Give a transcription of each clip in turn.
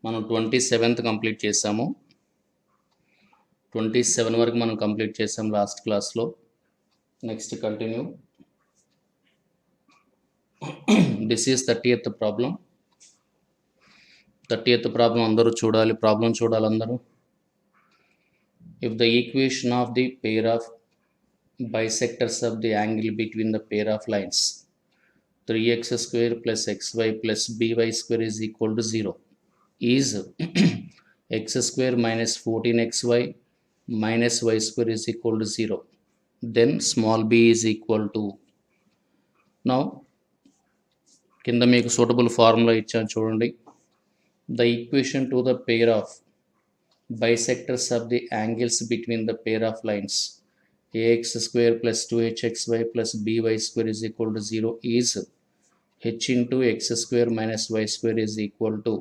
మనం 27th complete చేసాము. 27 వరకు మనం కంప్లీట్ చేసాం లాస్ట్ క్లాస్లో. Next continue. This is 30th problem. 30th problem అందరూ చూడాలి. ప్రాబ్లం చూడాలి అందరూ. If the equation of the pair of bisectors of the angle between the pair of lines 3x square plus xy plus by square is equal to 0 is x square minus 14xy minus y square is equal to 0, then small b is equal to. Now కింద మీకు suitable formula ఇచ్చాను చూడండి. The equation to the pair of bisectors of the angles between the pair of lines ax square plus 2hxy plus by square is equal to 0 is h into x square minus y square is equal to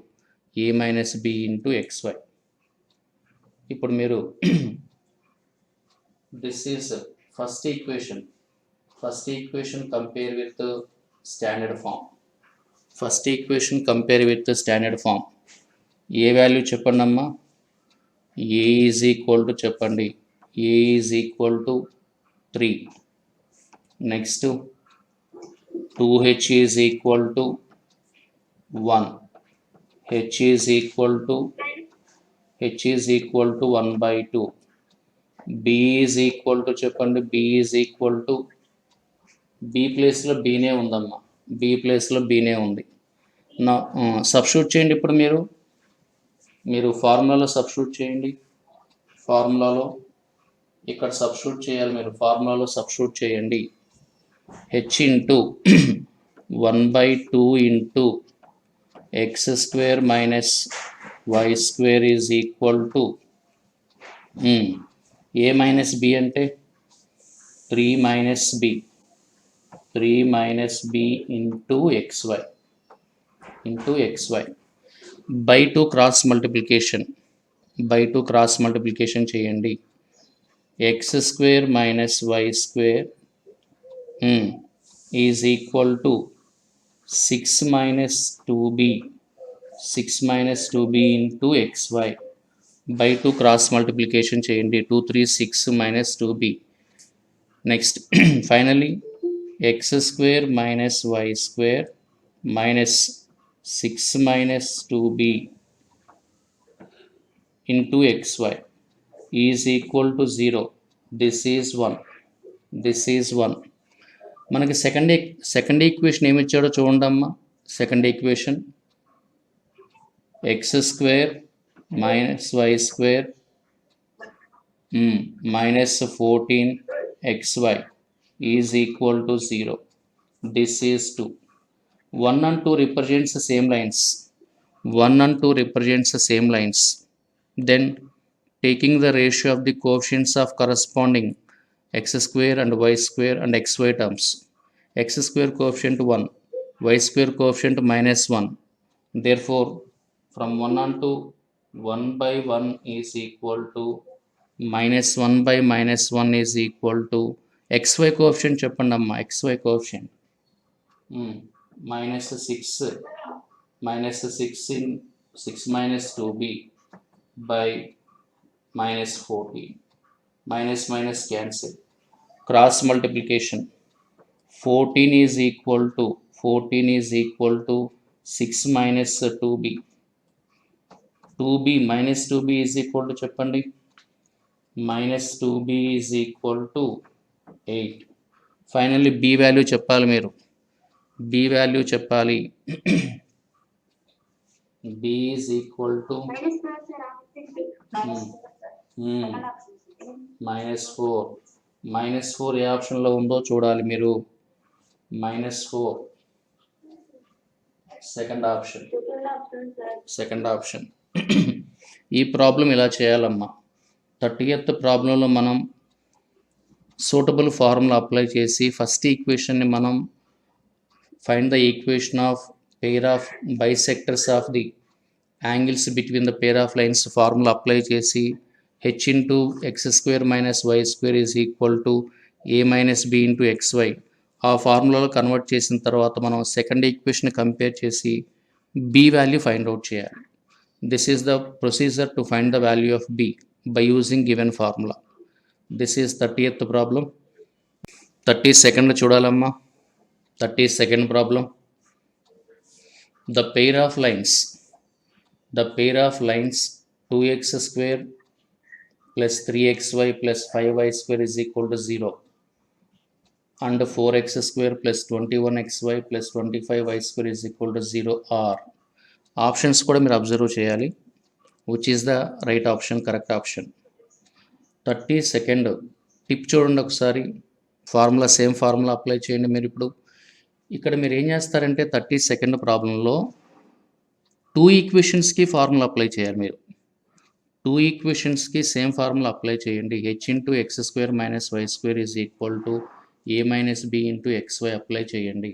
a minus b into xy. ఇప్పుడు మీరు this is first equation compare with the standard form. First equation compare with the standard form. A value చెప్పండి అమ్మా? a is equal to చెప్పండి. a is equal to 3. Next 2h is equal to 1. h is equal to 1 by 2. b is equal to చెప్పండి. b is equal to b ప్లేస్లో bనే ఉందమ్మా. b ప్లేస్లో bనే ఉంది. నా substitute చేయండి. ఇప్పుడు మీరు ఫార్ములాలో సబ్స్టిట్యూట్ చేయండి. ఫార్ములాలో ఇక్కడ సబ్స్టిట్యూట్ చేయాలి. మీరు ఫార్ములాలో సబ్స్టిట్యూట్ చేయండి. h into 1/2 into x square minus y square is equal to a minus b అంటే 3 minus b into x y by 2 cross multiplication చేయండి. X square minus y square is equal to 6 minus 2b into xy by 2 cross multiplication చేయండి. 2 3 6 minus 2b. Next finally x square minus y square minus 6 minus 2b into xy is equal to 0. This is 1. మనకి second equation ఏమి ఇచ్చాడో చూడండి అమ్మా. Second equation x square minus y square minus 14xy is equal to 0. This is 2. 1 and 2 represents the same lines. Then taking the ratio of the coefficients of corresponding x square and y square and xy terms, x square coefficient 1, y square coefficient minus 1. Therefore from 1 and 2 1 by 1 is equal to minus 1 by minus 1 is equal to xy coefficient చెప్పండి అమ్మా. xy coefficient minus 6 in 6 minus 2b by minus 14. Minus cancel. Cross multiplication. 14 is equal to 6 minus 2b. 2b minus 2b is equal to చెప్పండి. minus 2b is equal to 8. Finally b value చెప్పాలి. మీరు b value చెప్పాలి. b is equal to -4 ఏ ఆప్షన్లో ఉందో చూడాలి మీరు. -4 second option. ఈ problem ఇలా చేయాలమ్మా. 30th ప్రాబ్లంలో మనం సూటబుల్ ఫార్ములా అప్లై చేసి ఫస్ట్ ఈక్వేషన్ని మనం find the equation of pair of bisectors of the angles between the pair of lines formula apply చేసి h into x square minus y square is equal to a minus b into xy ఆ ఫార్ములాలో convert చేసిన తర్వాత మనం second equation compare చేసి b value find out చేయాలి. This is the procedure to find the value of b by using given formula. This is 30th problem. 32nd చూడాలమ్మా. 32nd problem. The pair of lines 2x square plus 3xy plus 5y square is equal to 0 and 4x square plus 21xy plus 25y square is equal to 0 are options కూడా మీరు observe చేయాలి. Which is the right option, correct option. 32nd tip చూడండి ఒకసారి. Formula same formula apply చేయండి. మీరు ఇప్పుడు ఇక్కడ మీరు ఏం చేస్తారంటే 32nd ప్రాబ్లంలో 2 ఈక్వేషన్స్కి ఫార్ములా అప్లై చేయాలి. మీరు 2 ఈక్వేషన్స్కి సేమ్ ఫార్ములా అప్లై చేయండి. h into x square minus y square is equal to a minus b into x y apply చేయండి.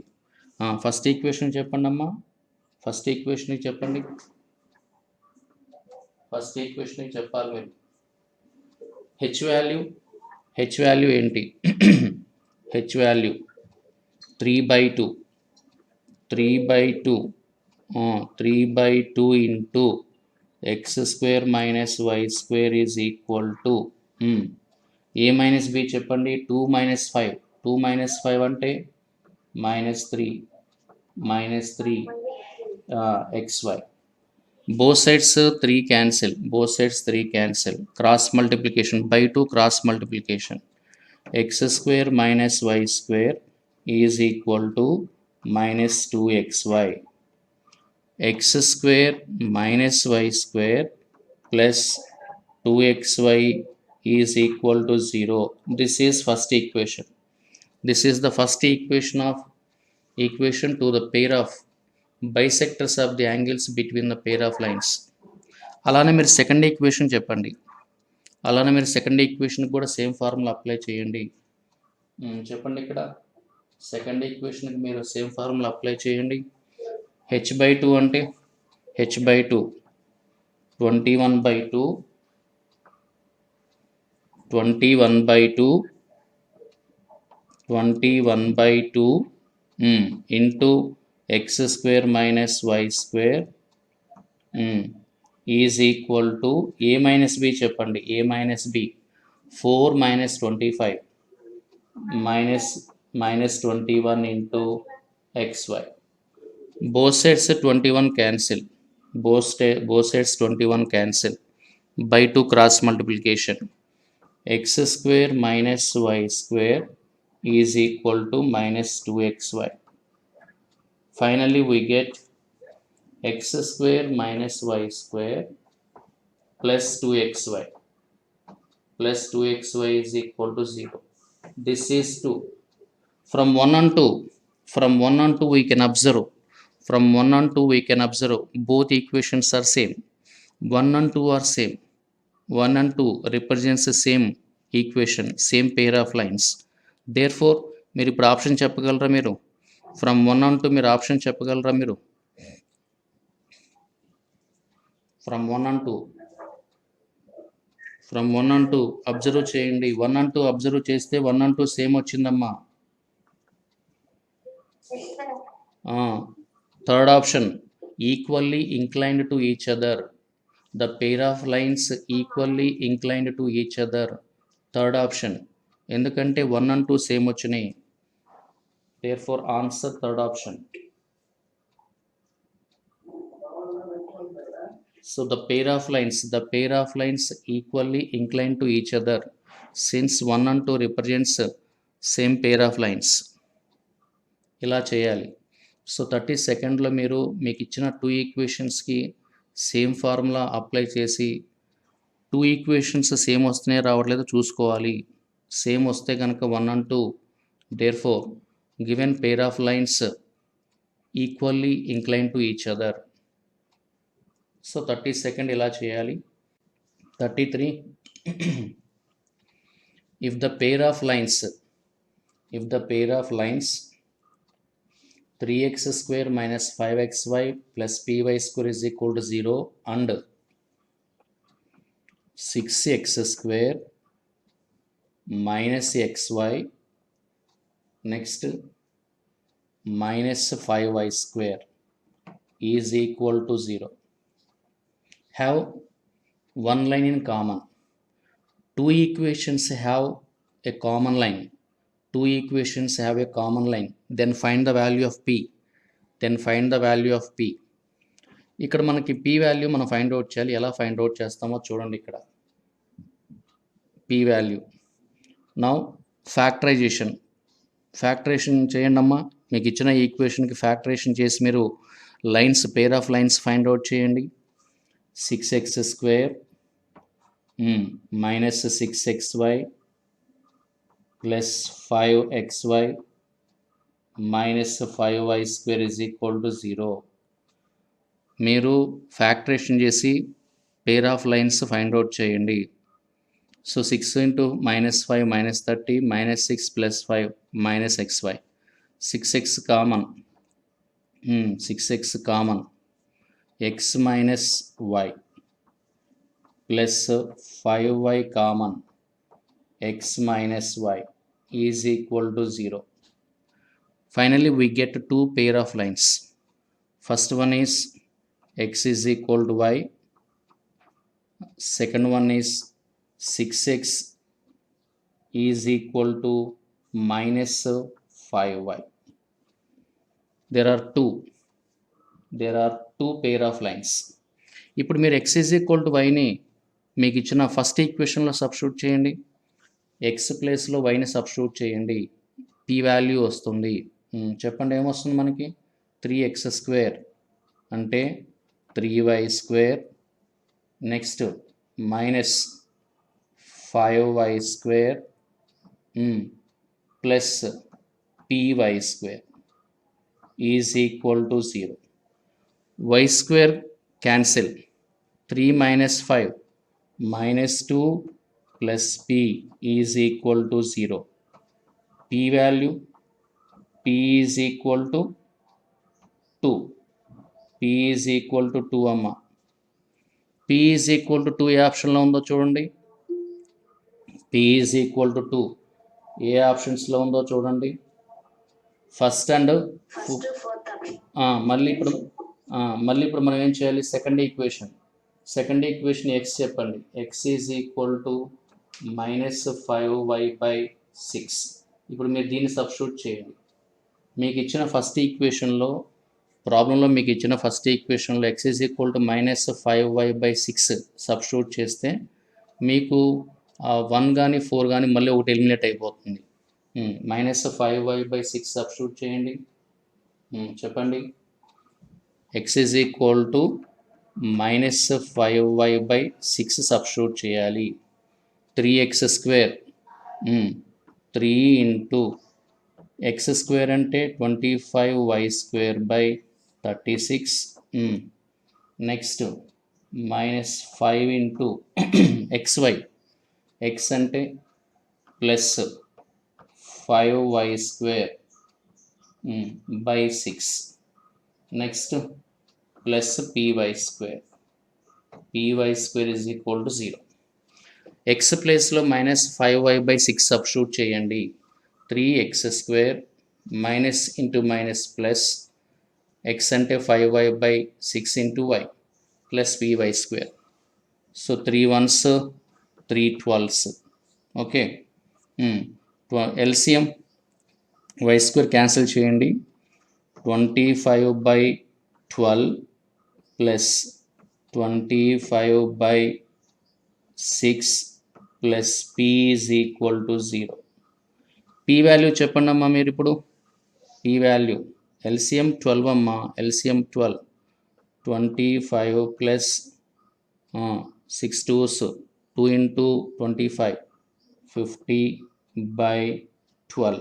ఫస్ట్ ఈక్వేషన్ చెప్పండి అమ్మా. ఫస్ట్ ఈక్వేషన్ చెప్పండి. ఫస్ట్ ఈక్వేషన్ చెప్పాలి మీరు. హెచ్ వాల్యూ ఏంటి? H value 3/2 into x square minus y square is equal to a minus b చెప్పండి. 2 minus 5 2 minus 5 అంటే -3 xy. both sides 3 cancel. Cross multiplication by 2, cross multiplication. X square minus y square is equal to minus 2xy. X square minus y square plus 2xy is equal to 0. This is first equation. This is the first equation to the pair of bisectors of the angles between the pair of lines. అలానే మీరు second equation చెప్పండి. అలానే మీరు second equation కూడా same formula apply చేయండి. చెప్పండి. ఇక్కడ second ఈక్వేషన్కి మీరు సేమ్ ఫార్ములా అప్లై చేయండి. h/2 అంటే h/2 21/2 into x square minus y square is equal to a minus b చెప్పండి. A minus b 4 minus 25 minus 21 into xy. Both sides 21 cancel. Both sides 21 cancel. By 2 cross multiplication. X square minus y square is equal to minus 2xy. Finally, we get x square minus y square plus 2xy. Plus 2xy is equal to 0. This is 2. From 1 and 2 we can observe. From 1 and 2 we can observe both equations are same. 1 and 2 are same. 1 and 2 represents the same equation, same pair of lines. Therefore, మీరు ఇప్పుడు option చెప్పగలరా? మీరు from 1 and 2 మీరు option చెప్పగలరా? మీరు from 1 and 2 observe చేయండి. 1 and 2 observe చేస్తే 1 and 2 same వచ్చిందమ్మా. Third option equally inclined to each other. The pair of lines equally inclined to each other. Third option. ఎందుకంటే 1 and 2 సేమ్ వచ్చినాయి. therefore answer third option. So the pair of lines equally inclined to each other since 1 and 2 represents same pair of lines. ఇలా చేయాలి. So 32ndలో మీరు మీకు ఇచ్చిన 2 ఈక్వేషన్స్కి same formula apply చేసి 2 equations same వస్తున్నాయో రావట్లేదో చూసుకోవాలి. సేమ్ వస్తే కనుక 1 and 2 therefore given pair of lines equally inclined to each other. So 32nd ఇలా చేయాలి. 33 if the pair of lines 3x square minus 5xy plus py square is equal to 0 and 6x square minus xy next minus 5y square is equal to 0. have one line in common. Two equations have a common line. Two equations have a common line. Then find the value of p. Then find the value of p. ఇక్కడ మనకి p value మనం find out చేయాలి. ఎలా find out చేస్తామో చూడండి ఇక్కడ. p value. Now factorisation చేయండి అమ్మా. మీకు ఇచ్చిన ఈక్వేషన్కి ఫ్యాక్టరైజేషన్ చేసి మీరు lines, pair of lines find out చేయండి. 6x² minus 6xy plus 5xy minus 5y² is equal to 0. మీరు ఫ్యాక్టరేషన్ చేసి pair of lines find out చేయండి. So 6 into -5 -30 -6 plus 5 minus xy. 6x common, 6x common, x minus y plus 5y common, x minus y is equal to 0. Finally, we get two pair of lines. First one is x is equal to y. Second one is 6x is equal to minus 5y. There are two pair of lines. ఇప్పుడు మీరు x is equal to yని మీకు ఇచ్చిన first ఈక్వేషన్లో substitute చేయండి. X ప్లేస్లో వైని substitute చేయండి. P value వస్తుంది. చెప్పండి ఏమొస్తుంది మనకి? 3x² అంటే 3y², next minus 5y² plus py² is equal to 0. y² cancel. 3 minus 5 minus 2 plus p is equal to 0. P value, p is equal to 2. P is equal to 2 amma. P is equal to 2 ఏ ఆప్షన్లో ఉందో చూడండి. P is equal to 2 ఏ ఆప్షన్స్లో ఉందో చూడండి. First and మళ్ళీ ఇప్పుడు మనం ఏం చేయాలి? సెకండ్ ఈక్వేషన్ ఎక్స్ చెప్పండి. X is equal to -5y/6. ఇప్పుడు మీరు దీన్ని సబ్స్టిట్యూట్ చేయండి. మీకు ఇచ్చిన ఫస్ట్ ఈక్వేషన్లో x is equal to -5y/6 substitute చేస్తే మీకు 1 కానీ 4 కానీ మళ్ళీ ఒకటి ఎలిమినేట్ అయిపోతుంది. -5y/6 సబ్స్టిట్యూట్ చేయండి. చెప్పండి. X is equal to -5y/6 substitute చేయాలి. 3x², 3 into x² అంటే 25y²/36. Next -5 into xy, x అంటే plus 5y²/6. Next plus py² is equal to 0. x ప్లేస్లో -5y/6 సబ్స్టిట్యూట్ చేయండి. 3x² minus into minus plus x అంటే 5y/6 into y plus py². So 3 1s 3 12s. Okay. LCM y² cancel చేయండి. 25/12 plus 25/6 plus p is equal to 0. p value చెప్పండి అమ్మా మీరు ఇప్పుడు. p value LCM 12 అమ్మా. LCM 12. 25 plus 6 2s 2 into 25 50/12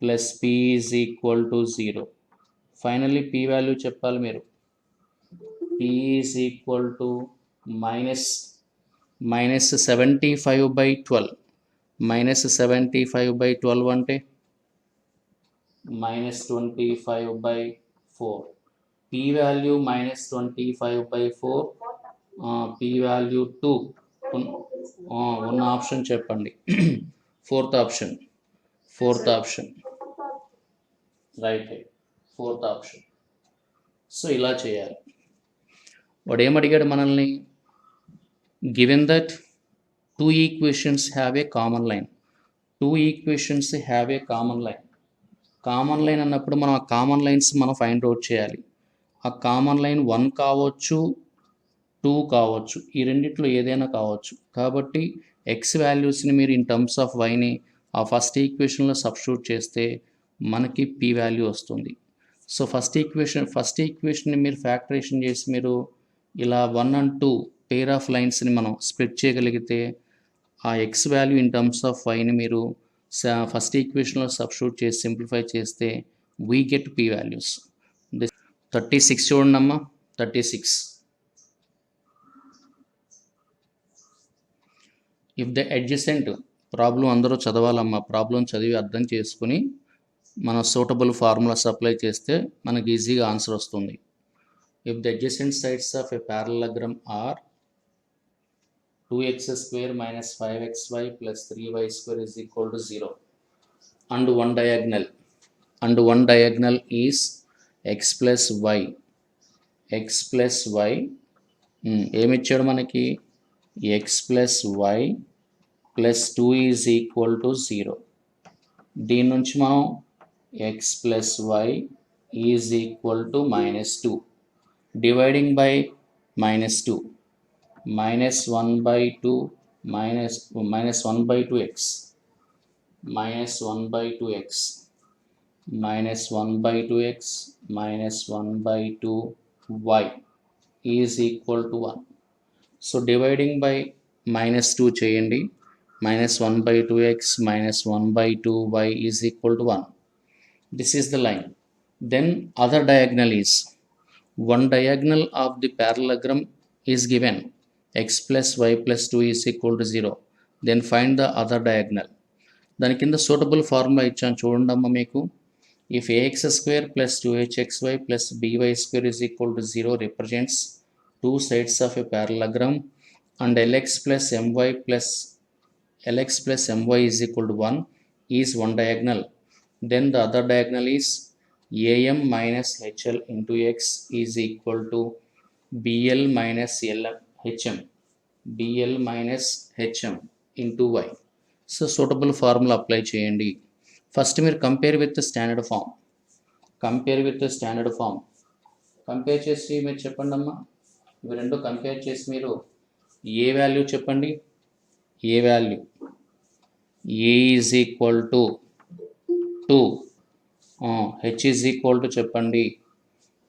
plus p is equal to 0. Finally p value చెప్పాలి మీరు. p is equal to -75/12. -75/12 అంటే -25/4. p value -25/4. p value 2. ఉన్న option చెప్పండి. Fourth option right. Fourth option. So ఇలా చేయాలి. వాడు ఏమడిగాడు మనల్ని, given that two equations have a common line. Two equations have a common line. Common line అన్నప్పుడు మనం ఆ కామన్ లైన్స్ మనం ఫైండ్ అవుట్ చేయాలి. ఆ కామన్ లైన్ 1 కావచ్చు, 2 కావచ్చు, ఈ రెండిట్లో ఏదైనా కావచ్చు. కాబట్టి ఎక్స్ వాల్యూస్ని మీరు ఇన్ టర్మ్స్ ఆఫ్ వైని ఆ ఫస్ట్ ఈక్వేషన్లో సబ్స్టిట్యూట్ చేస్తే మనకి పీ వాల్యూ వస్తుంది. సో ఫస్ట్ ఈక్వేషన్ని మీరు ఫ్యాక్టరేషన్ చేసి మీరు ఇలా 1 and 2 పెయిర్ ఆఫ్ లైన్స్ని మనం స్ప్లిట్ చేయగలిగితే ఆ x value in terms of వైని మీరు ఫస్ట్ ఈక్వేషన్లో సబ్స్టిట్యూట్ చేసి సింప్లిఫై చేస్తే వీ గెట్ పీ వాల్యూస్. 36 చూడండి అమ్మా, 36. ఇఫ్ ద అడ్జసెంట్, ప్రాబ్లం అందరూ చదవాలమ్మా, ప్రాబ్లం చదివి అర్థం చేసుకుని మన సూటబుల్ ఫార్ములాస్ అప్లై చేస్తే మనకి ఈజీగా ఆన్సర్ వస్తుంది. If the adjacent sides of a parallelogram are 2x² minus 5xy plus 3y² is equal to 0 and one diagonal is x plus y. ఏమిచ్చాడు మనకి, x plus y plus 2 is equal to 0. దీని నుంచి మనం x plus y is equal to -2 dividing by -2 minus 1 by 2 minus 1 by 2x minus 1 by 2x minus 1 by 2x minus 1 by 2y is equal to 1. So dividing by -2 చేయండి, minus 1 by 2x minus 1 by 2y is equal to 1. This is the line. Then other diagonal is, one diagonal of the parallelogram is given, x plus y plus 2 is equal to 0. Then find the other diagonal. దాని కింద suitable formula ఇచ్చాను చూడండి అమ్మ మీకు. If ax² plus 2hxy plus by² is equal to 0 represents two sides of a parallelogram and lx plus my is equal to 1 is one diagonal. Then the other diagonal is am minus hl into x is equal to bl minus hm into y. So suitable formula apply చేయండి. First మీరు compare with standard form compare చేసి మీరు చెప్పండి అమ్మా, ఇవి రెండు compare చేసి మీరు ఏ వాల్యూ చెప్పండి, a value a is equal to 2, h is equal to చెప్పండి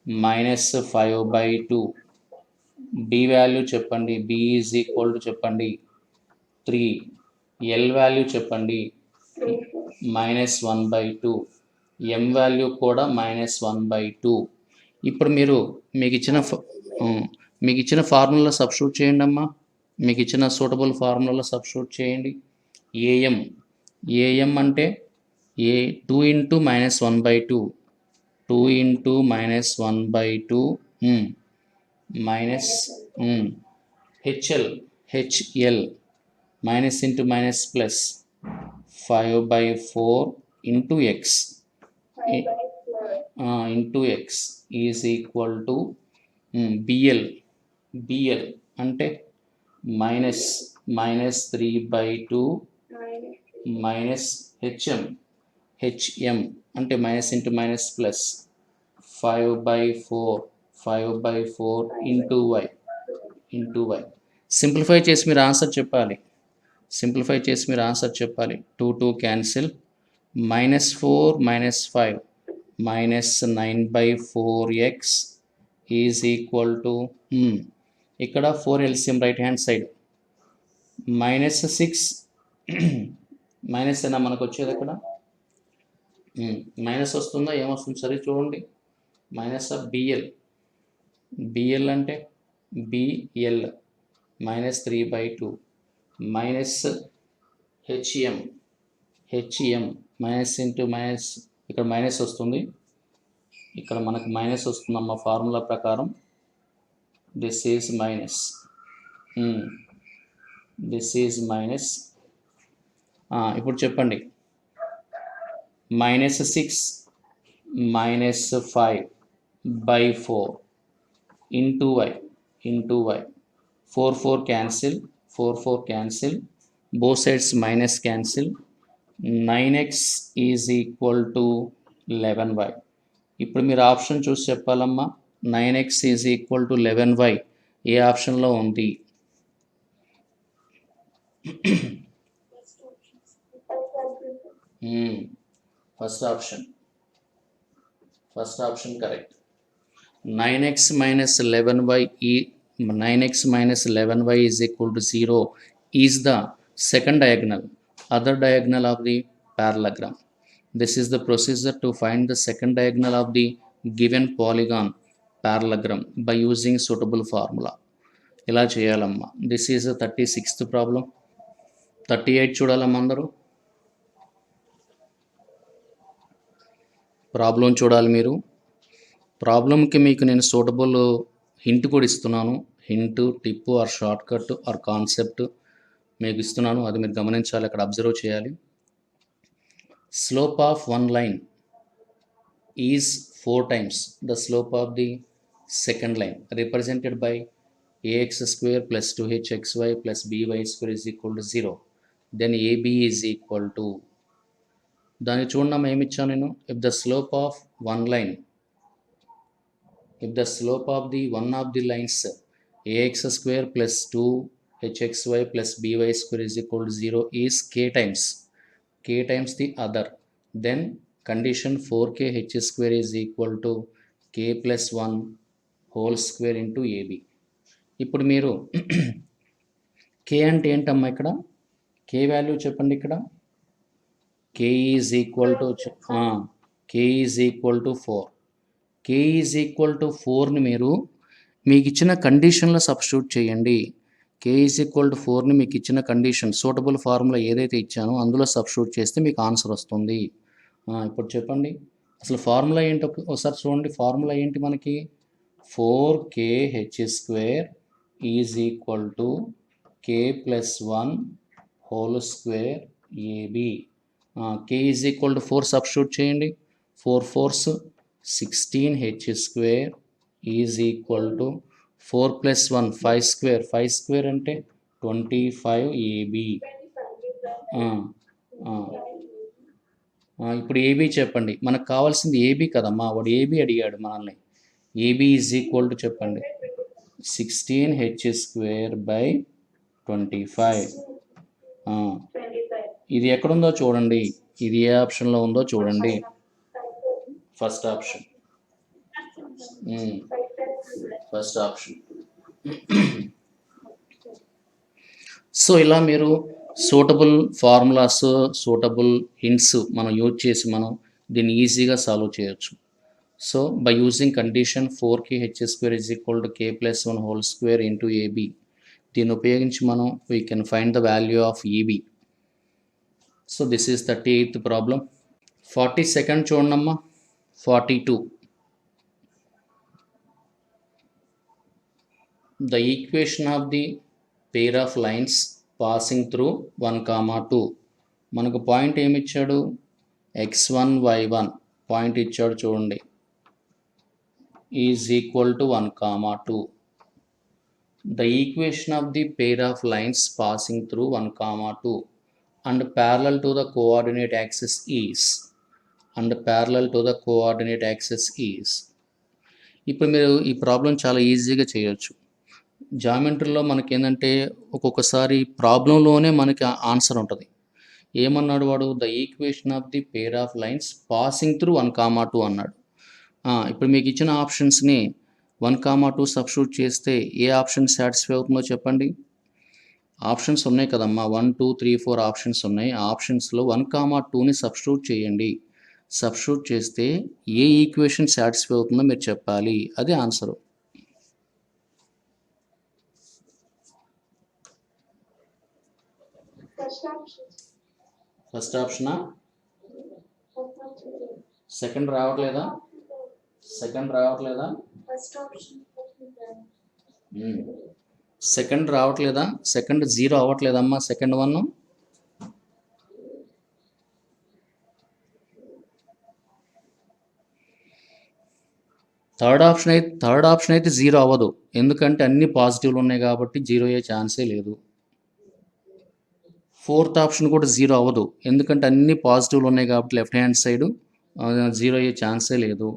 -5/2, బి వాల్యూ చెప్పండి, బి ఈజ్ ఈక్వల్ టు చెప్పండి 3, ఎల్ వాల్యూ చెప్పండి -1/2, ఎం వాల్యూ కూడా -1/2. ఇప్పుడు మీరు మీకు ఇచ్చిన ఫార్ములా సబ్స్టిట్యూట్ చేయండి అమ్మా, మీకు ఇచ్చిన సూటబుల్ ఫార్ములా సబ్స్టిట్యూట్ చేయండి. ఏఎం అంటే 2 into -1/2, 2 into -1/2 minus HL minus into minus plus 5/4 into x is equal to BL అంటే -3/2 minus HM అంటే minus into minus plus 5/4 into y. Simplify చేసి మీరు ఆన్సర్ చెప్పాలి. 2 cancel, -4 -5 -9/4x is equal to, ఇక్కడ 4 LCM right hand side -6 minus అయినా మనకు వచ్చేది ఇక్కడ మైనస్ వస్తుందా ఏమొస్తుంది సరే చూడండి, మైనస్ ఆఫ్ బిఎల్ అంటే BL -3/2 minus HM minus into minus, ఇక్కడ మైనస్ వస్తుంది, ఇక్కడ మనకు మైనస్ వస్తుందమ్మా ఫార్ములా ప్రకారం. This is minus. ఇప్పుడు చెప్పండి, -6 -5/4 into y. into y. 4 4 cancel, 4 4 cancel, both sides minus cancel. 9x is equal to 11y. ఇప్పుడు మీరు ఆప్షన్ చూసి చెప్పాలమ్మా. 9x is equal to 11y ఏ ఆప్షన్లో ఉంది? First option correct. 9x minus 11y is equal to 0 is the second diagonal, other diagonal of the parallelogram. This is the procedure to find the second diagonal of the given polygon parallelogram by using suitable formula. ఇలా చేయాలమ్మా. This is 36th problem. 38 చూడాలమ్మా అందరూ. Problem చూడాలి మీరు. ప్రాబ్లంకి మీకు నేను suitable hint కూడా ఇస్తున్నాను. Hint, tip or shortcut or concept మీకు ఇస్తున్నాను. అది మీరు గమనించాలి, అక్కడ అబ్జర్వ్ చేయాలి. Slope of one line is 4 times the slope of the second line, represented by ax square plus 2hxy plus by square is equal to 0. Then ab is equal to, దాన్ని చూడడం ఏమి ఇచ్చాను నేను, if the slope of one line, if the slope of the one of the lines ax square plus 2hxy plus by square is equal to 0 is k times the other, then condition 4k h square is equal to k plus 1 whole square into ab. ఇప్పుడు మీరు k అంటే ఏంటమ్మా? ఇక్కడ k value చెప్పండి. ఇక్కడ k is equal to 4. k is equal to 4ని మీరు మీకు ఇచ్చిన కండిషన్లో సబ్స్టిట్యూట్ చేయండి. k is equal to 4ని మీకు ఇచ్చిన కండిషన్ సూటబుల్ ఫార్ములా ఏదైతే ఇచ్చానో అందులో సబ్స్టిట్యూట్ చేస్తే మీకు ఆన్సర్ వస్తుంది. ఇప్పుడు చెప్పండి అసలు ఫార్ములా ఏంటో ఒకసారి చూడండి. ఫార్ములా ఏంటి మనకి? 4kh square is equal to k plus 1 whole square ab. k is equal to 4 substitute చేయండి. 4 4s 16h square is equal to 4 plus 1 5 square, 5 square అంటే 25ab. ఇప్పుడు ఏబీ చెప్పండి. మనకు కావాల్సింది ఏబీ కదమ్మా, వాడు ఏబీ అడిగాడు మనల్ని. ఏబీ ఈజ్ ఈక్వల్ టు చెప్పండి 16h square by 25. ఇది ఎక్కడుందో చూడండి, ఇది ఏ ఆప్షన్లో ఉందో చూడండి. First option. సో ఇలా మీరు సూటబుల్ ఫార్ములాస్, సూటబుల్ హింట్స్ మనం యూజ్ చేసి మనం దీన్ని ఈజీగా సాల్వ్ చేయొచ్చు. So by using condition 4kh square is equal to k plus 1 whole square into ab, దీన్ని ఉపయోగించి మనం we can find the value of EB. So this is 38th problem. 42nd చూడమ్మా. 42. The equation of the pair of lines passing through 1, 2. మనకు point ఏమి ఇచ్చాడు? x1 y1 point ఇచ్చాడు చూడండి. Is equal to 1, 2. The equation of the pair of lines passing through 1, 2 and parallel to the coordinate axis is, ఇప్పుడు మీరు ఈ problem చాలా ఈజీగా చేయొచ్చు. జామెట్రీలో మనకి ఏంటంటే ఒక్కొక్కసారి ప్రాబ్లంలోనే మనకి ఆన్సర్ ఉంటుంది. ఏమన్నాడు వాడు? The equation of the pair of lines passing through 1, 2 అన్నాడు. ఇప్పుడు మీకు ఇచ్చిన ఆప్షన్స్ని 1, 2 సబ్స్టిట్యూట్ చేస్తే ఏ ఆప్షన్ సాటిస్ఫై అవుతుందో చెప్పండి. ఆప్షన్స్ ఉన్నాయి కదమ్మా, 1 2 3 4 ఆప్షన్స్ ఉన్నాయి. ఆ ఆప్షన్స్లో 1, 2ని సబ్స్టిట్యూట్ చేయండి. సబ్స్టిట్యూట్ చేస్తే ఏ ఈక్వేషన్ సాటిస్ఫై అవుతుందో మీరు చెప్పాలి, అదే ఆన్సరు. ఫస్ట్ ఆప్షనా? సెకండ్ రావట్లేదా? సెకండ్ రావట్లేదా? సెకండ్ 0 అవ్వట్లేదమ్మా. సెకండ్ 1. థర్డ్ ఆప్షన్ అయితే జీరో అవ్వదు, ఎందుకంటే అన్ని పాజిటివ్లు ఉన్నాయి కాబట్టి జీరో అయ్యే ఛాన్సే లేదు. ఫోర్త్ ఆప్షన్ కూడా జీరో అవ్వదు, ఎందుకంటే అన్ని పాజిటివ్లు ఉన్నాయి కాబట్టి లెఫ్ట్ హ్యాండ్ సైడ్ జీరో అయ్యే ఛాన్సే లేదు.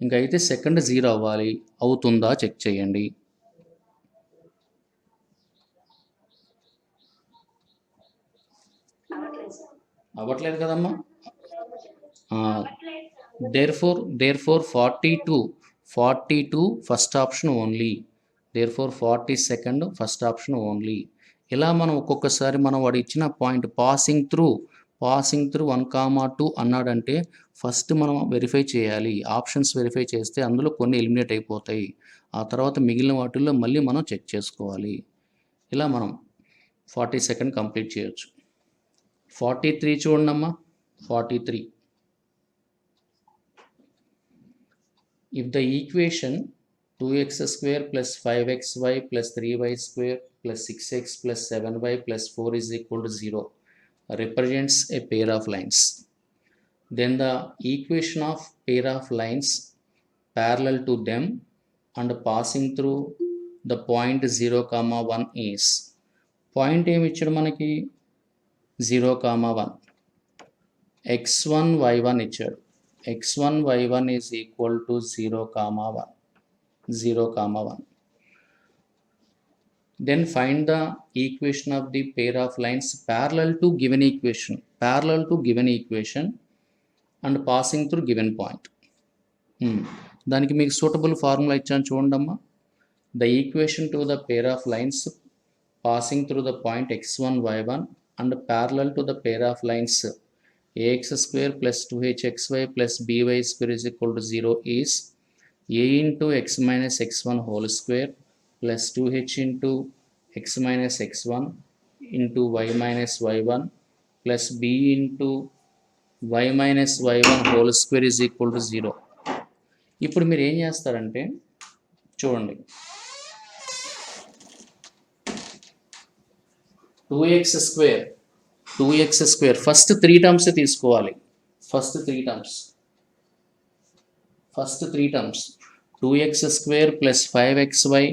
ఇంకా అయితే సెకండ్ జీరో అవ్వాలి, అవుతుందా చెక్ చేయండి. అవ్వట్లేదు కదమ్మా. Therefore 42 first option only, therefore 40 second first option only. ఇలా మనం ఒక్కొక్కసారి మనం వాడు ఇచ్చిన పాయింట్ పాసింగ్ త్రూ 1, 2 అన్నాడంటే ఫస్ట్ మనం వెరిఫై చేయాలి, ఆప్షన్స్ వెరిఫై చేస్తే అందులో కొన్ని ఎలిమినేట్ అయిపోతాయి, ఆ తర్వాత మిగిలిన వాటిల్లో మళ్ళీ మనం చెక్ చేసుకోవాలి. ఇలా మనం 40 సెకండ్ కంప్లీట్ చేయొచ్చు. 43 చూడండమ్మా. 43, if the equation 2x square plus 5xy plus 3y square plus 6x plus 7y plus 4 is equal to 0 represents a pair of lines, then the equation of pair of lines parallel to them and passing through the point 0, 1 is, point ఏమి ఇచ్చాడు మనకి 0, 1, x1 y1 ఇచ్చాడు. x1 y1 is equal to 0, 1. Then find the equation of the pair of lines parallel to given equation and passing through given point. దానికి మీకు suitable formula ఇచ్చాను చూడండమ్మా. The equation to the pair of lines passing through the point x1 y1 and parallel to the pair of lines ax square plus 2hxy plus by square is equal to 0 is a into x minus x1 whole square plus 2h into x minus x1 into y minus y1 plus b into y minus y1 whole square is equal to 0. ఇప్పుడు మీరు ఏం చేస్తారంటే చూడండి, 2x square first 3 terms తీసుకోవాలి. First 3 terms 2x square plus 5xy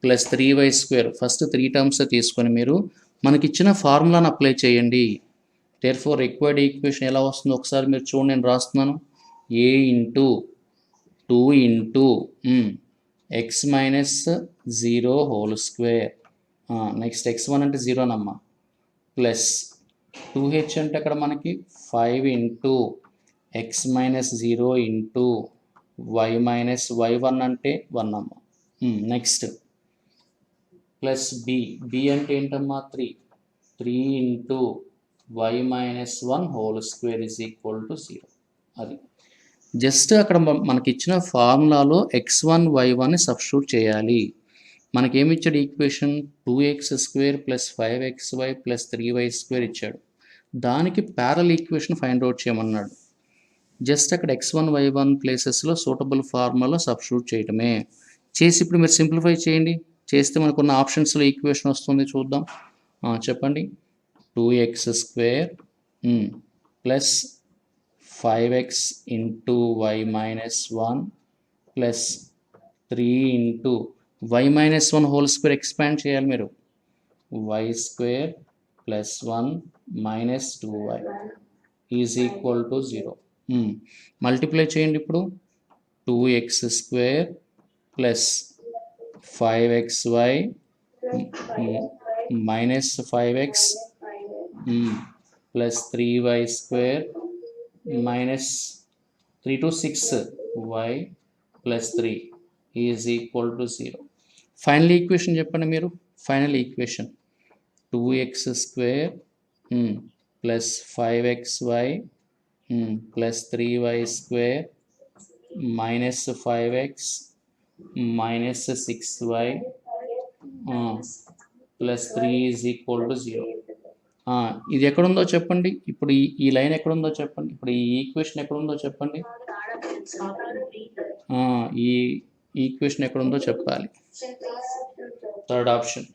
plus 3y square first 3 terms తీసుకొని మీరు మనకిచ్చిన ఫార్ములాను అప్లై చేయండి. దేర్ఫోర్ రిక్వైర్డ్ ఈక్వేషన్ ఎలా వస్తుందో ఒకసారి మీరు చూడండి, నేను రాస్తున్నాను. a into 2 into x minus 0 whole square, next x1 అంటే 0 నమ్మా, ప్లస్ 2h అంటే అక్కడ మనకి 5 into x minus 0 into y minus y1 అంటే 1 అమ్మ. నెక్స్ట్ ప్లస్ b అంటే ఏంటమ్మా 3 into y minus 1 whole square is equal to 0. అది జస్ట్ అక్కడ మనకి ఇచ్చిన ఫార్ములాలో x1 y1 సబ్స్టిట్యూట్ చేయాలి. మనకేమిచ్చాడు equation 2x square plus 5xy plus 3y square ఇచ్చాడు, దానికి ప్యారల్ ఈక్వేషన్ ఫైండ్ అవుట్ చేయమన్నాడు. జస్ట్ అక్కడ x1 y1 ప్లేసెస్లో సూటబుల్ ఫార్ములాలో సబ్స్టిట్యూట్ చేయటమే. చేసి ఇప్పుడు మీరు సింప్లిఫై చేయండి, చేస్తే మనకున్న ఆప్షన్స్లో ఈక్వేషన్ వస్తుంది, చూద్దాం. చెప్పండి. 2x square plus 5x into y minus 1 plus 3 into y minus 1 whole square expand చేయాలి మీరు, y square plus 1 minus 2y is equal to 0. Multiply చేయండి ఇప్పుడు. 2x square plus 5xy minus 5x plus 3y square minus 3 to 6y plus 3 is equal to 0. Final equation చెప్పండి మీరు. Final equation 2x square plus 5xy plus 3y square minus 5x minus 6y plus 3 is equal to 0. ఇది ఎక్కడుందో చెప్పండి. ఇప్పుడు ఈ line ఎక్కడుందో చెప్పండి. ఇప్పుడు ఈ ఈక్వేషన్ ఎక్కడుందో చెప్పండి. ఈ ఈక్వేషన్ ఎక్కడుందో చెప్పాలి. Third option.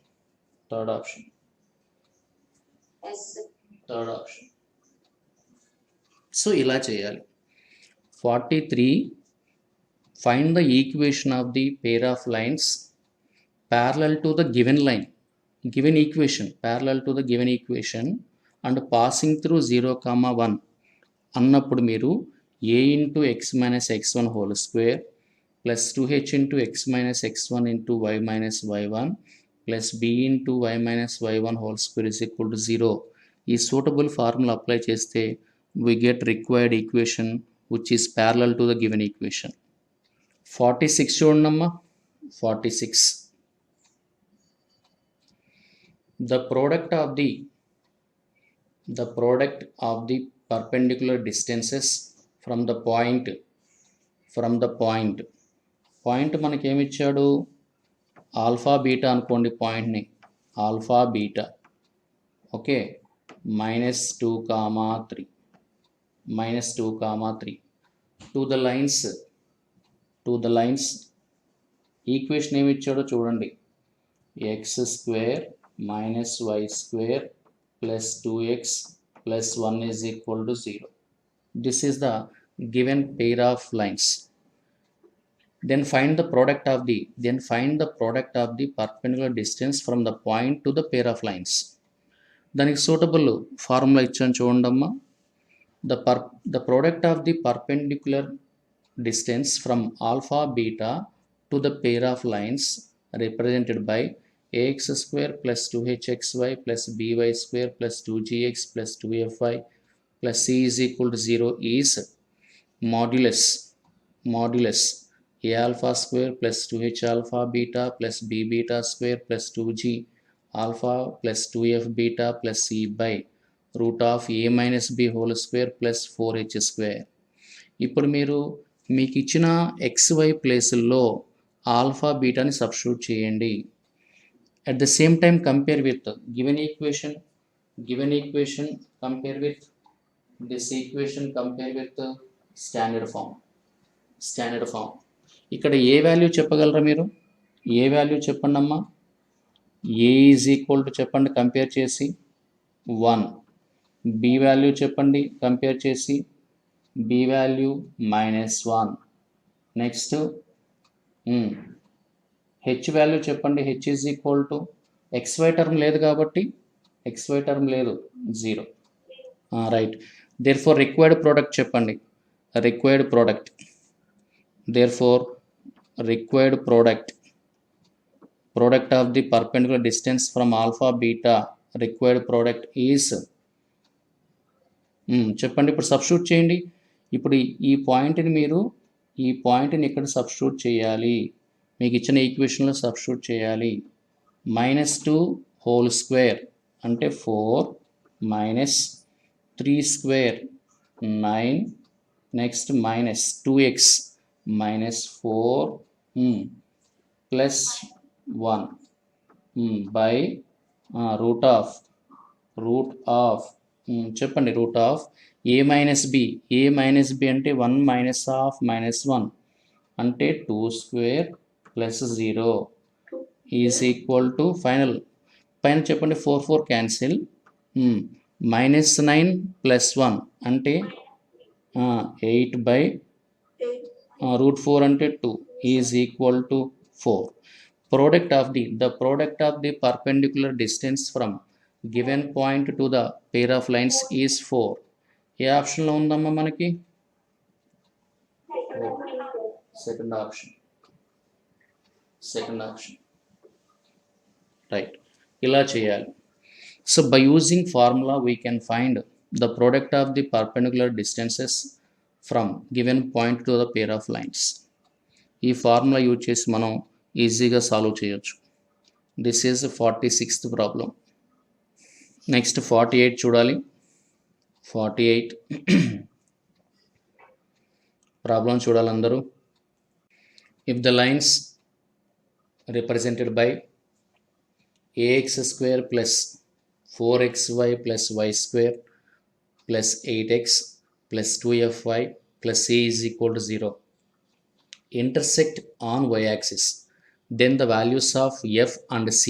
సో ఇలా చేయాలి. 43 Find the equation of the pair of lines parallel to the given line, given equation, parallel to the given equation and passing through 0, 1 అన్నప్పుడు మీరు a into x minus x1 whole square plus 2h into x minus x1 into y minus y1 plus b into y minus y1 whole square is equal to 0. ఈ suitable formula apply చేస్తే we get required equation which is parallel to the given equation. 46 చూడండమ్మా. 46. The product of the perpendicular distances from the point మనకి ఏమి ఇచ్చాడు, alpha beta అనుకోండి, పాయింట్ని alpha beta, okay, -2, 3 to the lines equation ఏమి ఇచ్చాడో చూడండి, x² - y² plus 2x plus 1 is equal to 0. This is the given pair of lines. Then find the product of the perpendicular distance from the point to the pair of lines. దానికి suitable formula ఇచ్చాను చూడండమ్మా. The product of the perpendicular distance from alpha beta to the pair of lines represented by ax² plus 2hxy plus by² plus 2gx plus 2fy plus c is equal to 0 is modulus a alpha square plus 2h alpha beta plus b beta square plus 2g alpha plus 2f beta plus c by root of a minus b whole square plus 4h square. ఇప్పుడు మీకు ఇచ్చిన xy ప్లేసుల్లో alpha బీటాని substitute చేయండి. At the same time compare with given equation, compare with this equation, compare with standard form. ఇక్కడ ఏ value చెప్పగలరా మీరు? A value చెప్పండి అమ్మా. a ఈజ్ ఈక్వల్ టు చెప్పండి కంపేర్ చేసి 1, b వాల్యూ చెప్పండి కంపేర్ చేసి, b value -1, next h value చెప్పండి, h is equal to xy term లేదు కాబట్టి 0. రైట్. దేర్ఫోర్ రిక్వైర్డ్ ప్రోడక్ట్ చెప్పండి, required product of the perpendicular distance from alpha beta, required product is చెప్పండి. ఇప్పుడు substitute చేయండి. ఇప్పుడు ఈ పాయింట్ని ఇక్కడ సబ్స్టిట్యూట్ చేయాలి, మీకు ఇచ్చిన ఈక్వేషన్లో సబ్స్టిట్యూట్ చేయాలి. -2 హోల్ స్క్వేర్ అంటే 4 -3 square 9, next -2x -4 plus 1 by root of చెప్పండి root of a minus b అంటే 1 -1 అంటే 2 square plus 0 is equal to పైన చెప్పండి 4 క్యాన్సిల్, -9 ప్లస్ 1 అంటే 8 బై √4 అంటే 2 is equal to 4. The product of the perpendicular distance from given point to the pair of lines is 4. ఏ ఆప్షన్లో ఉందమ్మా మనకి? Second option. Right, ఇలా చేయాలి. So by using formula we can find the product of the perpendicular distances from given point to the pair of lines. ఈ formula use చేసి మనం ఈజీగా solve చేయొచ్చు. This is 46th problem. Next 48 చూడాలి. 48 problem చూడాలి అందరూ. If the lines represented by ax² plus 4xy plus y² plus 8x plus 2fy plus c is equal to 0 intersect on y-axis, then the values of f and c.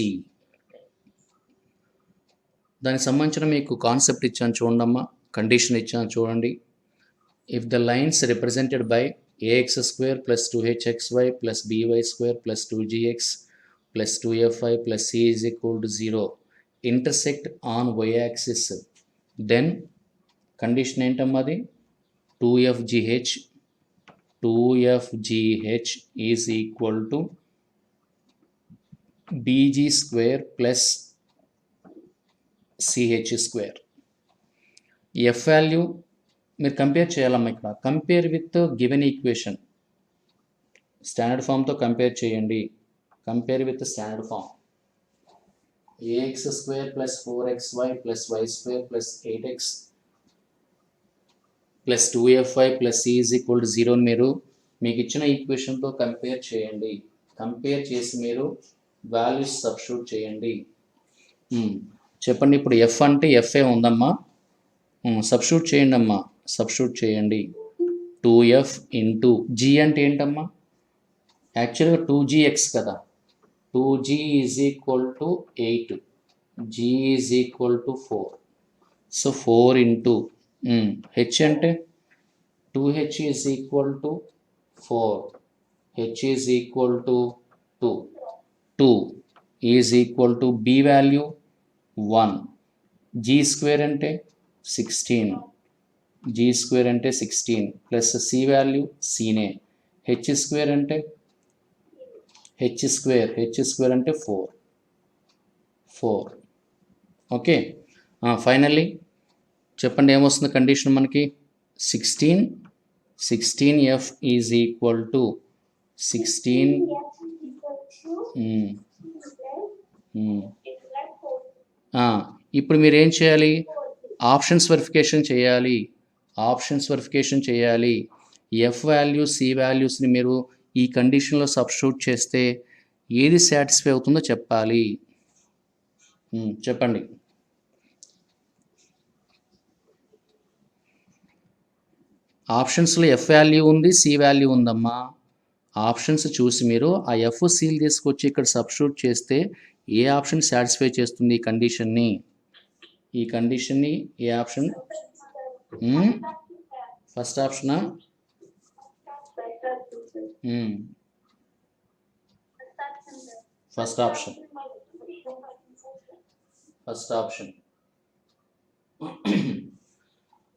దానికి సంబంధించిన మీకు concept ఇచ్చాను చూడమ్మా, condition ఇచ్చాను చూడండి. If the lines represented by ax square plus 2hxy plus by square plus 2gx plus 2fy plus c is equal to 0 intersect on y-axis, then condition ఏంటమ్మా అది 2fgh is equal to bg square plus ch square. F value మీరు compare చేయాలమ్మా. ఇక్కడ compare with given equation, standard ఫామ్తో compare చేయండి. Compare with standard form ax square plus 4xy plus y square plus 8x plus 2fy plus c is equal to 0 మీరు మీకు ఇచ్చిన ఈక్వేషన్తో compare చేయండి. Compare చేసి మీరు వాల్యూస్ సబ్స్టిట్యూట్ చేయండి. చెప్పండి, ఇప్పుడు ఎఫ్ అంటే ఎఫ్ఏ ఉందమ్మా, సబ్స్టిట్యూట్ చేయండి అమ్మా. సబ్స్టిట్యూట్ చేయండి. 2f ఇంటూ జీ అంటే ఏంటమ్మా, యాక్చువల్గా 2gx కదా. 2g is equal to 8, g is equal to 4. So 4 into h అంటే 2h is equal to 4, h is equal to 2, 2 is equal to b value 1, g square అంటే 16, g square అంటే 16 plus c value cనే, h square అంటే h square అంటే 4. Okay, finally చెప్పండి ఏమొస్తుంది condition మనకి. 16f is equal to 16. ఇప్పుడు మీరు ఏం చేయాలి, ఆప్షన్స్ వెరిఫికేషన్ చేయాలి. ఎఫ్ వాల్యూ సి వాల్యూస్ని మీరు ఈ కండిషన్లో సబ్స్టిట్యూట్ చేస్తే ఏది సాటిస్ఫై అవుతుందో చెప్పాలి. చెప్పండి. ఆప్షన్స్లో ఎఫ్ వాల్యూ ఉంది, సి వాల్యూ ఉందమ్మా. ఆప్షన్స్ చూసి మీరు ఆ ఎఫ్ సీల్ తీసుకొచ్చి ఇక్కడ సబ్స్టిట్యూట్ చేస్తే ఏ ఆప్షన్ సాటిస్ఫై చేస్తుంది ఈ కండిషన్ని ఏ ఆప్షన్? ఫస్ట్ ఆప్షనా? First option.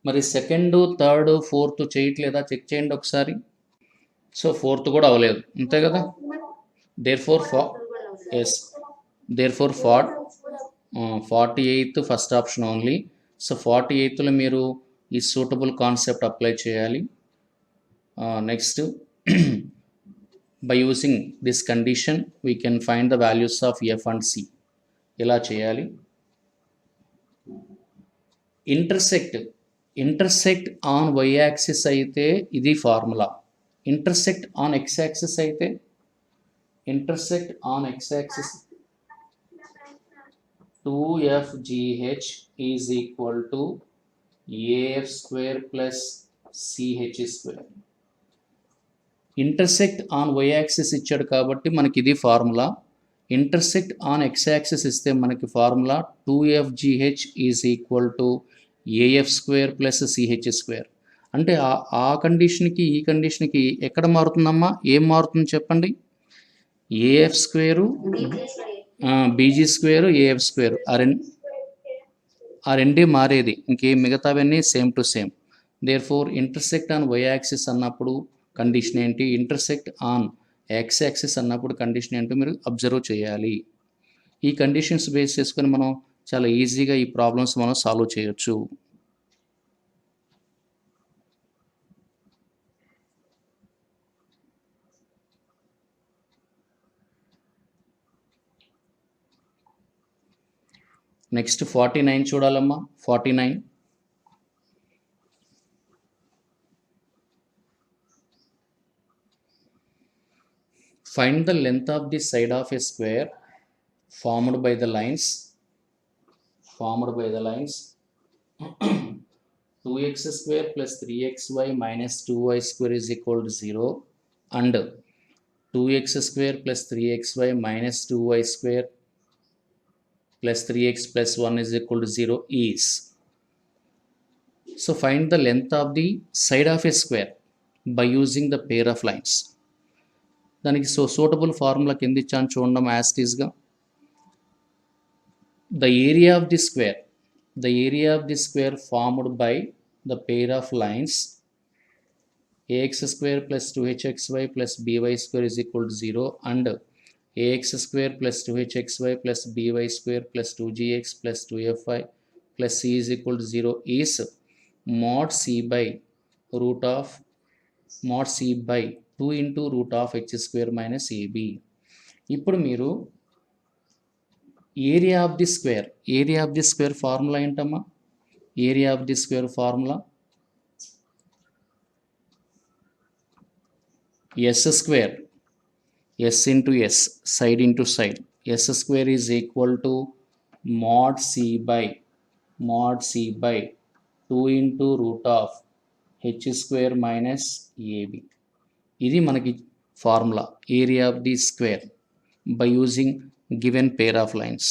మరి సెకండ్, థర్డ్, ఫోర్త్ చేయట్లేదా? చెక్ చేయండి ఒకసారి. సో ఫోర్త్ కూడా అవ్వలేదు, అంతే కదా. Therefore 48th first option only. So 48లో మీరు ఈ సూటబుల్ కాన్సెప్ట్ అప్లై చేయాలి. Next, by using this condition we can find the values of f and c. ఇలా చేయాలి. ఇంటర్సెక్ట్ ఆన్ వై యాక్సిస్ అయితే ఇది formula. Intersect on x axis అయితే, intersect on x axis 2fgh is equal to af square plus ch square. Intersect on y axis ఇచ్చాడు కాబట్టి మనకి ఇది formula. Intersect on x axis ఇస్తే మనకి formula 2fgh is equal to af square plus ch square. అంటే ఆ కండిషన్కి ఈ కండిషన్కి ఎక్కడ మారుతుందమ్మా, ఏం మారుతుంది చెప్పండి? af square b g square af square ఆ రెండే మారేది, ఇంకేం మిగతావన్నీ same to same. Therefore intersect on y axis అన్నప్పుడు కండిషన్ ఏంటి, ఇంటర్సెక్ట్ ఆన్ ఎక్స్ యాక్సిస్ అన్నప్పుడు కండిషన్ ఏంటో మీరు అబ్జర్వ్ చేయాలి. ఈ కండిషన్స్ బేస్ చేసుకొని మనం చాలా ఈజీగా ఈ ప్రాబ్లమ్స్ మనం సాల్వ్ చేయొచ్చు. Next 49 చూడాలమ్మా. 49 find the length of the side of a square formed by the lines 2x square plus 3xy minus 2y square is equal to 0 and 2x square plus 3xy minus 2y square plus 3x plus 1 is equal to 0 is. So find the length of the side of a square. by using the pair of lines. దానికి suitable formula కింద ఇచ్చాను చూడడం as it ఈస్గా. The area of the square formed by the pair of lines ax square plus 2hxy plus by square is equal to 0 and ax square plus 2hxy plus by square plus 2gx plus 2fy plus c is equal to 0 is mod c by 2 into root of h square minus ab. ఇప్పుడు మీరు area of the square formula ఏంటమ్మా? Area of the square formula S square, S into S, side into side, S square is equal to mod c by 2 into root of h square minus ab. ఇది మనకి formula area of the square by using given pair of lines.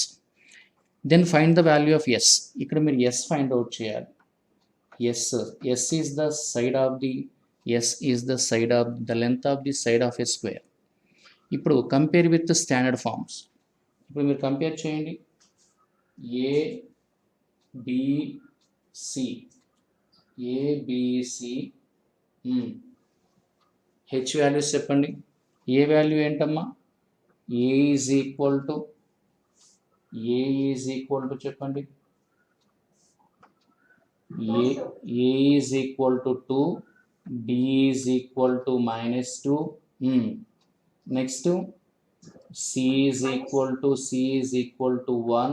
Then find the value of s. ఇక్కడ మీరు s find out చేయాలి. S is the side of the length of the side of a square. ఇప్పుడు compare with standard forms. ఇప్పుడు మీరు compare చేయండి. ABC H values చెప్పండి. A value ఏంటమ్మా? ఏ is equal to చెప్పండి. A is equal to 2, B is equal to -2, next C is equal to 1,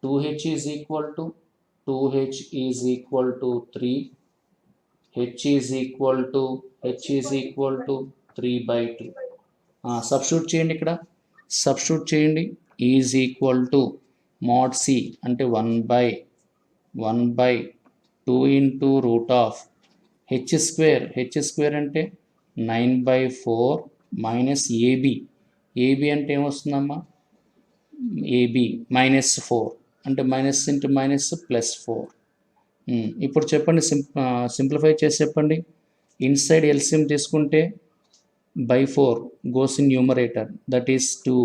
2h is equal to 3, h is equal to 3/2. Substitute చేయండి. ఇక్కడ substitute చేయండి. Is equal to mod c అంటే 1/2 into root of h square అంటే 9/4 minus AB అంటే ఏమొస్తుందమ్మా? AB -4 అంటే minus into minus +4. ఇప్పుడు చెప్పండి, simplify చేసి చెప్పండి. ఇన్సైడ్ ఎల్సిఎం తీసుకుంటే by4 goes in numerator, that is 2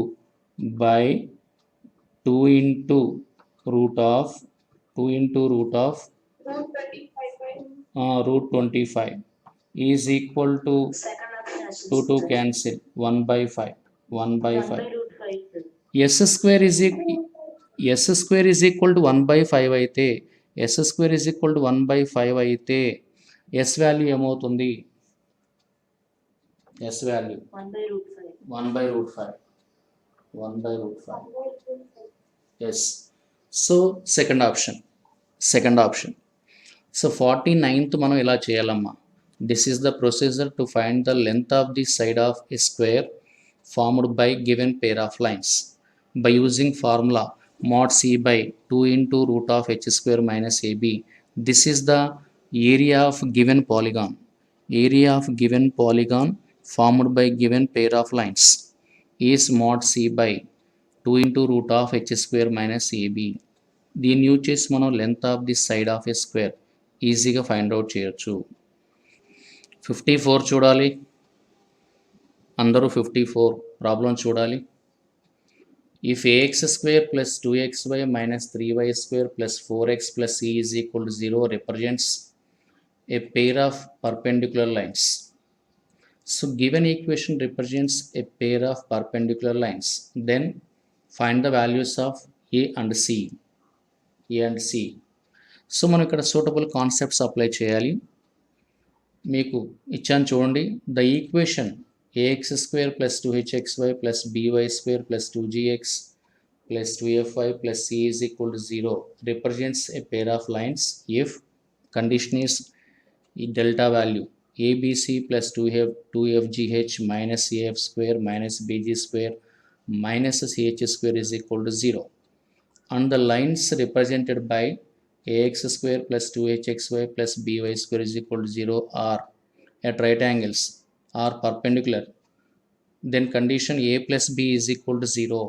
into root of root 25 is equal to 2 cancel 1/5. s square is equal to 1/5 అయితే s value ఏమవుతుంది? s value 1/5. Yes. So second option. So 49th మనం ఇలా చేయాలమ్మా. This is the procedure to find the length of the side of a square formed by given pair of lines by using formula mod c by 2 into root of h square minus ab. This is the area of given polygon. Formed by given pair of lines is mod c by 2 into root of h square minus ab. దీన్ని use చేసి మనం length of the side of A square ఈజీగా find out చేయొచ్చు. 54 చూడాలి అందరూ. 54 problem చూడాలి. If ax square plus 2xy minus 3y square plus 4x plus c is equal to 0 represents a pair of perpendicular lines. So given equation represents a pair of perpendicular lines. Then find the values of a and c. So మనం ఇక్కడ suitable concepts apply చేయాలి. మీకు ఇచ్చాను చూడండి. The equation ax square plus 2hxy plus by square plus 2gx plus 2fy plus c is equal to 0 represents a pair of lines if condition is delta value abc plus 2fgh minus af square minus bg square minus ch square is equal to 0, and the lines represented by ax square plus 2hxy plus by square is equal to 0 are at right angles are perpendicular. Then condition a plus b is equal to 0.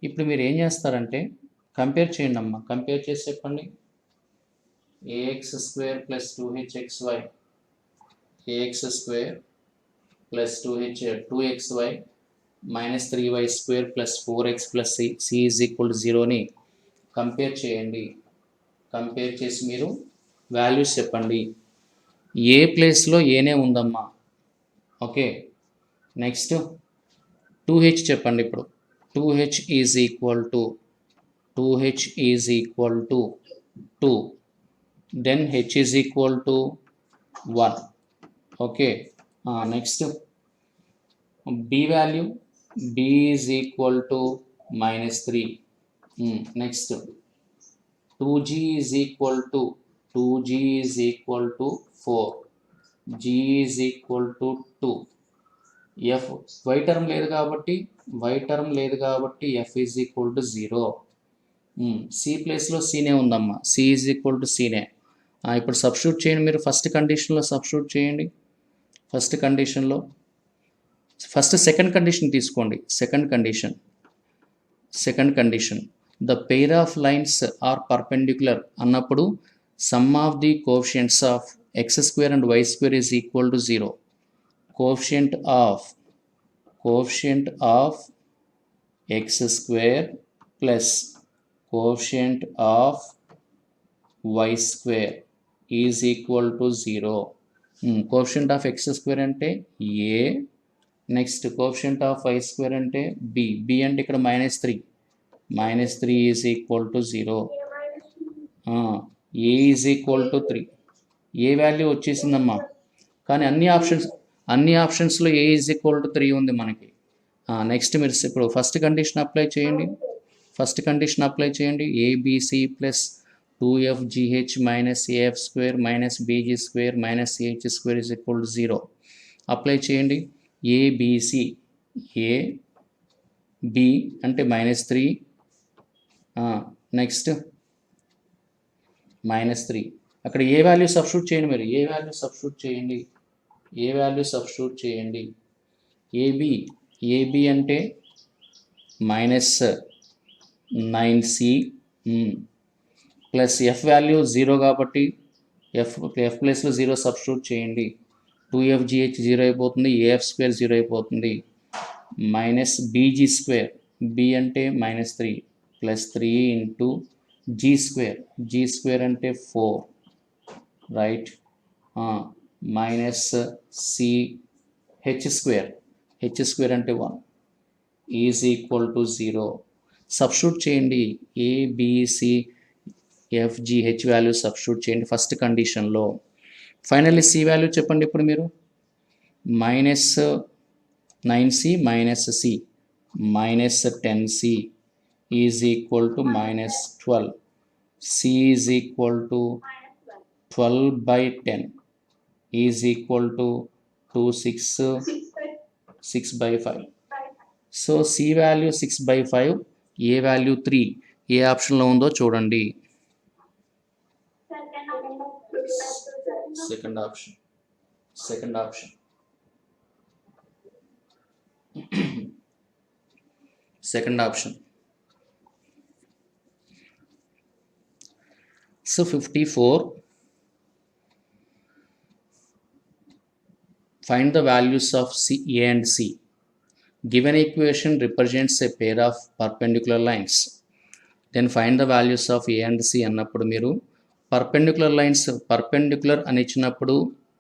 ఇప్పుడు మీరు ఏం చేస్తారంటే compare చేయండి అమ్మా. Compare చేసి చెప్పండి. ax square plus 2hxy ax square plus 2xy minus 3y square plus 4x plus c is equal to 0ని compare చేయండి. కంపేర్ చేసి మీరు వాల్యూస్ చెప్పండి. ఏ ప్లేస్లో ఏనే ఉందమ్మా. ఓకే, నెక్స్ట్ 2h చెప్పండి. ఇప్పుడు 2h is equal to 2, then h is equal to 1. Okay, next b value, b is equal to -3. Next 2g is equal to 4, g is equal to 2. f y term లేదు కాబట్టి f is equal to 0. c ప్లేస్లో cనే ఉందమ్మా. c is equal to cనే. ఇప్పుడు substitute చేయండి. మీరు first కండిషన్లో substitute చేయండి. Second condition తీసుకోండి. Second condition the pair of lines are perpendicular అన్నప్పుడు sum of the coefficients of X square and Y square is equal to 0. Coefficient of X square plus coefficient of y square is equal to 0. Coefficient of x square అంటే a, next coefficient of y square అంటే b అంటే ఇక్కడ -3 is equal to 0. a is equal to 3. A value వచ్చేసిందమ్మా, కానీ అన్ని ఆప్షన్స్లో a is equal to 3 ఉంది మనకి. Next మీరు ఇప్పుడు ఫస్ట్ కండిషన్ అప్లై చేయండి. abc plus 2fgh minus af square minus bg square minus ch square is equal to 0. Apply చేయండి. abc a b అంటే -3, నెక్స్ట్ -3. అక్కడ ఏ వాల్యూ సబ్స్టిట్యూట్ చేయండి. మీరు ఏ వాల్యూ సబ్స్టిట్యూట్ చేయండి. ab అంటే -9c ప్లస్ ఎఫ్ వాల్యూ 0 కాబట్టి F ప్లేస్లో 0 substitute చేయండి. 2fgh 0 అయిపోతుంది, af స్క్వేర్ 0 అయిపోతుంది. మైనస్ bg స్క్వేర్, b అంటే -3 ప్లస్ 3 ఇంటూ g స్క్వేర్ అంటే 4, రైట్. మైనస్ h స్క్వేర్ అంటే 1 ఈజ్ ఈక్వల్ టు 0. సబ్స్టిట్యూట్ చేయండి. abc fgh వాల్యూ సబ్స్టిట్యూట్ చేయండి ఫస్ట్ కండిషన్లో. ఫైనల్లీ c వాల్యూ చెప్పండి. ఇప్పుడు మీరు -9c minus c -10c is equal to -12. c is equal to 12/10 is equal to 6/5. So c value 6/5, a value 3. ఏ ఆప్షన్లో ఉందో చూడండి. Second option. So 54, find the values of a and c. Given equation represents a pair of perpendicular lines. Then find the values of a and c అన్నప్పుడు మీరు perpendicular అని ఇచ్చినప్పుడు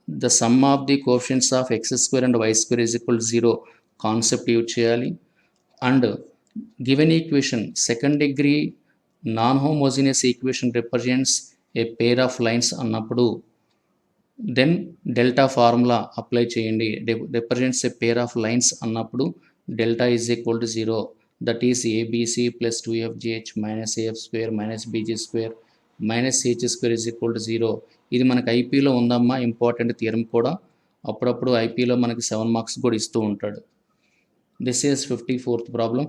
the sum of the coefficients of X square and Y square is equal 0 concept use చేయాలి. And given equation second degree non homogeneous equation represents a pair of lines అన్నప్పుడు then delta formula apply చేయండి. Represents a pair of lines అన్నప్పుడు delta is equal to 0. That is abc plus 2fgh minus af square minus bg square minus h square is equal to 0. ఇది మనకు ఐపీలో ఉందమ్మా, important theorem కూడా. అప్పుడప్పుడు ఐపీలో మనకి 7 marks కూడా ఇస్తూ ఉంటాడు. This is 54th problem.